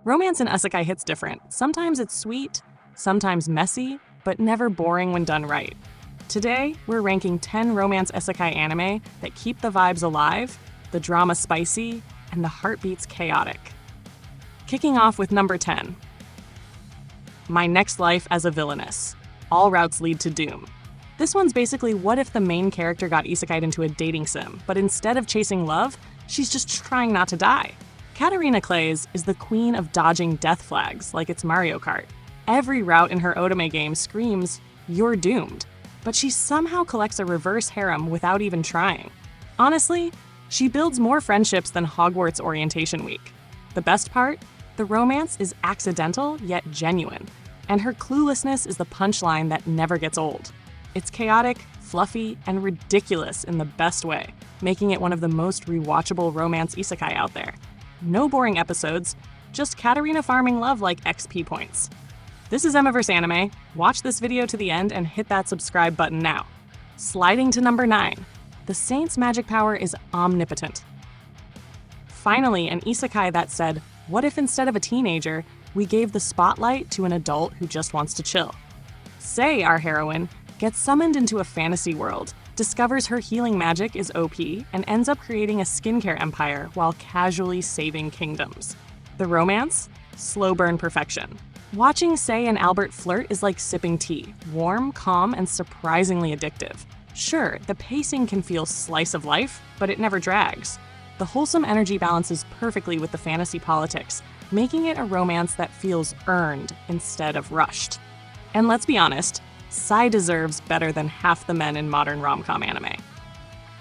Romance in Isekai hits different. Sometimes it's sweet, sometimes messy, but never boring when done right. Today, we're ranking 10 romance isekai anime that keep the vibes alive, the drama spicy, and the heartbeats chaotic. Kicking off with number 10. My Next Life as a Villainess. All routes lead to doom. This one's basically what if the main character got isekai'd into a dating sim, but instead of chasing love, she's just trying not to die. Katarina Clays is the queen of dodging death flags like it's Mario Kart. Every route in her otome game screams, "You're doomed." But she somehow collects a reverse harem without even trying. Honestly, she builds more friendships than Hogwarts orientation week. The best part? The romance is accidental yet genuine, and her cluelessness is the punchline that never gets old. It's chaotic, fluffy, and ridiculous in the best way, making it one of the most rewatchable romance isekai out there. No boring episodes, just Katarina farming love like XP points. This is Emmaverse Anime. Watch this video to the end and hit that subscribe button now. Sliding to number 9. The Saint's magic power is omnipotent. Finally, an isekai that said, what if instead of a teenager, we gave the spotlight to an adult who just wants to chill? Sei, our heroine, gets summoned into a fantasy world, discovers her healing magic is OP, and ends up creating a skincare empire while casually saving kingdoms. The romance? Slow burn perfection. Watching Sei and Albert flirt is like sipping tea, warm, calm, and surprisingly addictive. Sure, the pacing can feel slice of life, but it never drags. The wholesome energy balances perfectly with the fantasy politics, making it a romance that feels earned instead of rushed. And let's be honest, Sei deserves better than half the men in modern rom-com anime.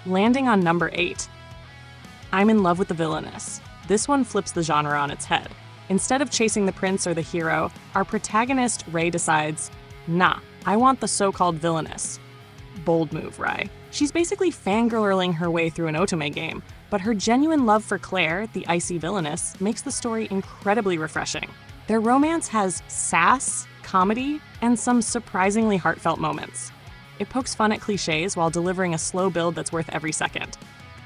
Landing on number 8. I'm in love with the villainess. This one flips the genre on its head. Instead of chasing the prince or the hero, our protagonist, Rei, decides, nah, I want the so-called villainess. Bold move, Rei. She's basically fangirling her way through an otome game, but her genuine love for Claire, the icy villainess, makes the story incredibly refreshing. Their romance has sass, comedy, and some surprisingly heartfelt moments. It pokes fun at cliches while delivering a slow build that's worth every second.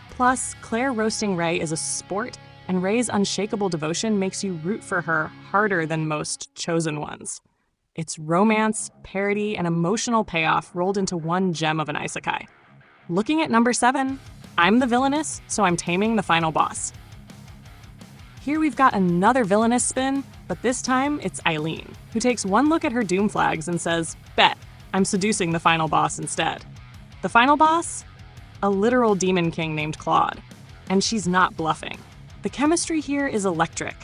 Plus, Claire roasting Rei is a sport, and Rei's unshakable devotion makes you root for her harder than most chosen ones. It's romance, parody, and emotional payoff rolled into one gem of an isekai. Looking at number 7, I'm the villainess, so I'm taming the final boss. Here we've got another villainous spin, but this time it's Eileen, who takes one look at her doom flags and says, bet, I'm seducing the final boss instead. The final boss? A literal demon king named Claude. And she's not bluffing. The chemistry here is electric.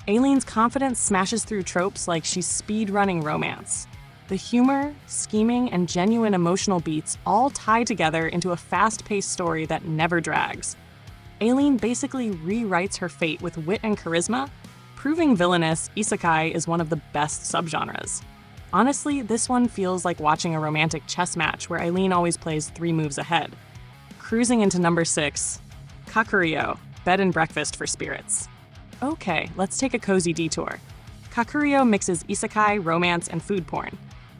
Aileen's confidence smashes through tropes like she's speed-running romance. The humor, scheming, and genuine emotional beats all tie together into a fast-paced story that never drags. Aileen basically rewrites her fate with wit and charisma, proving villainous isekai is one of the best subgenres. Honestly, this one feels like watching a romantic chess match where Aileen always plays 3 moves ahead. Cruising into number 6, Kakuryou, bed and breakfast for spirits. Okay, let's take a cozy detour. Kakuryou mixes isekai, romance, and food porn.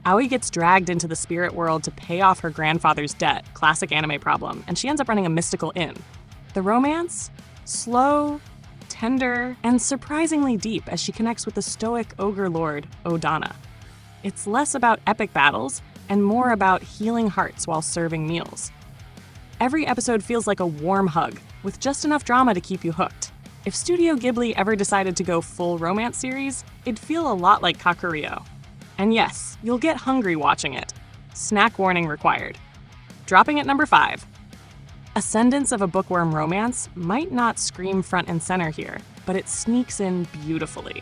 Aoi gets dragged into the spirit world to pay off her grandfather's debt, classic anime problem, and she ends up running a mystical inn. The romance? Slow, tender, and surprisingly deep as she connects with the stoic ogre lord, Odana. It's less about epic battles and more about healing hearts while serving meals. Every episode feels like a warm hug, with just enough drama to keep you hooked. If Studio Ghibli ever decided to go full romance series, it'd feel a lot like Kakuryou. And yes, you'll get hungry watching it. Snack warning required. Dropping at number 5. Ascendance of a Bookworm romance might not scream front and center here, but it sneaks in beautifully.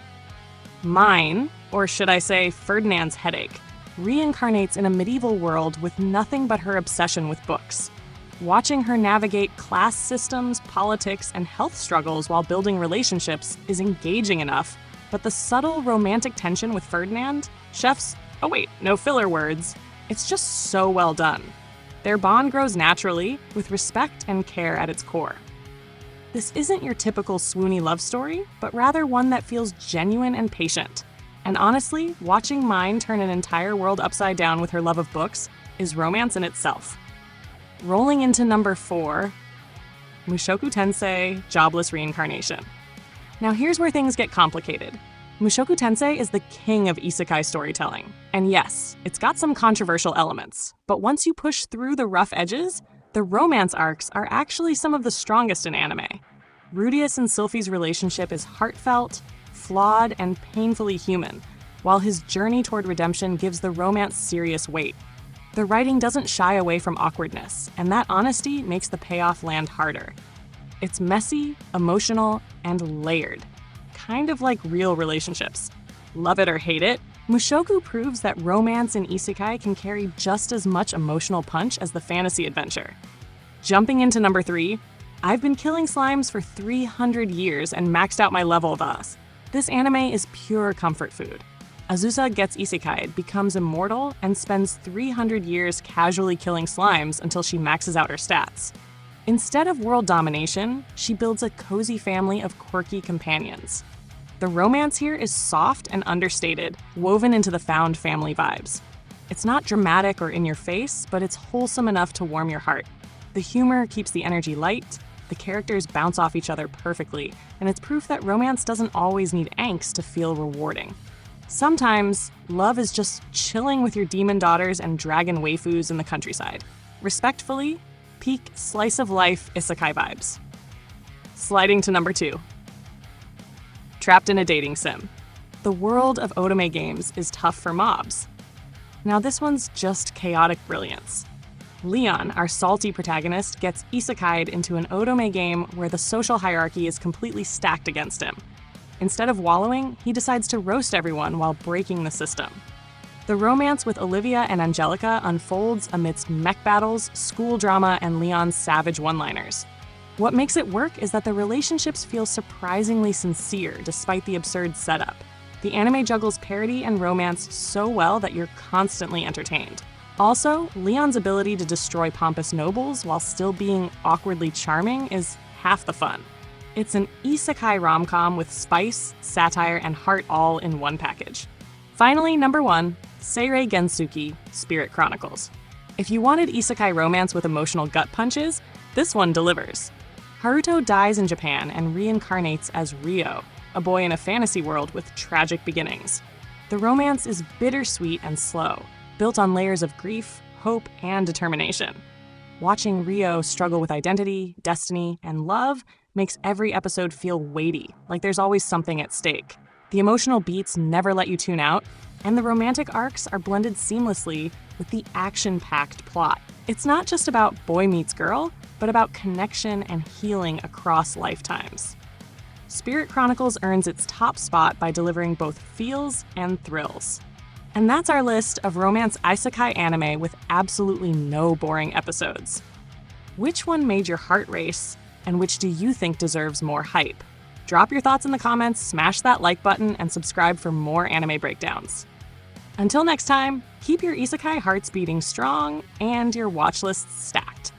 Mine, or should I say Ferdinand's headache, reincarnates in a medieval world with nothing but her obsession with books. Watching her navigate class systems, politics, and health struggles while building relationships is engaging enough, but the subtle romantic tension with Ferdinand, chef's, oh wait, no filler words, it's just so well done. Their bond grows naturally, with respect and care at its core. This isn't your typical swoony love story, but rather one that feels genuine and patient. And honestly, watching Mine turn an entire world upside down with her love of books is romance in itself. Rolling into number 4, Mushoku Tensei, Jobless Reincarnation. Now here's where things get complicated. Mushoku Tensei is the king of isekai storytelling. And yes, it's got some controversial elements, but once you push through the rough edges, the romance arcs are actually some of the strongest in anime. Rudius and Sylphie's relationship is heartfelt, flawed, and painfully human, while his journey toward redemption gives the romance serious weight. The writing doesn't shy away from awkwardness, and that honesty makes the payoff land harder. It's messy, emotional, and layered. Kind of like real relationships. Love it or hate it, Mushoku proves that romance in isekai can carry just as much emotional punch as the fantasy adventure. Jumping into number 3, I've been killing slimes for 300 years and maxed out my level thus. This anime is pure comfort food. Azusa gets isekai'd, becomes immortal, and spends 300 years casually killing slimes until she maxes out her stats. Instead of world domination, she builds a cozy family of quirky companions. The romance here is soft and understated, woven into the found family vibes. It's not dramatic or in your face, but it's wholesome enough to warm your heart. The humor keeps the energy light, the characters bounce off each other perfectly, and it's proof that romance doesn't always need angst to feel rewarding. Sometimes, love is just chilling with your demon daughters and dragon waifus in the countryside. Respectfully, peak slice of life isekai vibes. Sliding to number 2. Trapped in a dating sim. The world of otome games is tough for mobs. Now this one's just chaotic brilliance. Leon, our salty protagonist, gets isekai'd into an otome game where the social hierarchy is completely stacked against him. Instead of wallowing, he decides to roast everyone while breaking the system. The romance with Olivia and Angelica unfolds amidst mech battles, school drama, and Leon's savage one-liners. What makes it work is that the relationships feel surprisingly sincere despite the absurd setup. The anime juggles parody and romance so well that you're constantly entertained. Also, Leon's ability to destroy pompous nobles while still being awkwardly charming is half the fun. It's an isekai rom-com with spice, satire, and heart all in one package. Finally, number 1, Seirei Gensuki, Spirit Chronicles. If you wanted isekai romance with emotional gut punches, this one delivers. Haruto dies in Japan and reincarnates as Ryo, a boy in a fantasy world with tragic beginnings. The romance is bittersweet and slow, built on layers of grief, hope, and determination. Watching Ryo struggle with identity, destiny, and love makes every episode feel weighty, like there's always something at stake. The emotional beats never let you tune out, and the romantic arcs are blended seamlessly with the action-packed plot. It's not just about boy meets girl, but about connection and healing across lifetimes. Spirit Chronicles earns its top spot by delivering both feels and thrills. And that's our list of romance isekai anime with absolutely no boring episodes. Which one made your heart race, and which do you think deserves more hype? Drop your thoughts in the comments, smash that like button, and subscribe for more anime breakdowns. Until next time, keep your isekai hearts beating strong and your watch lists stacked.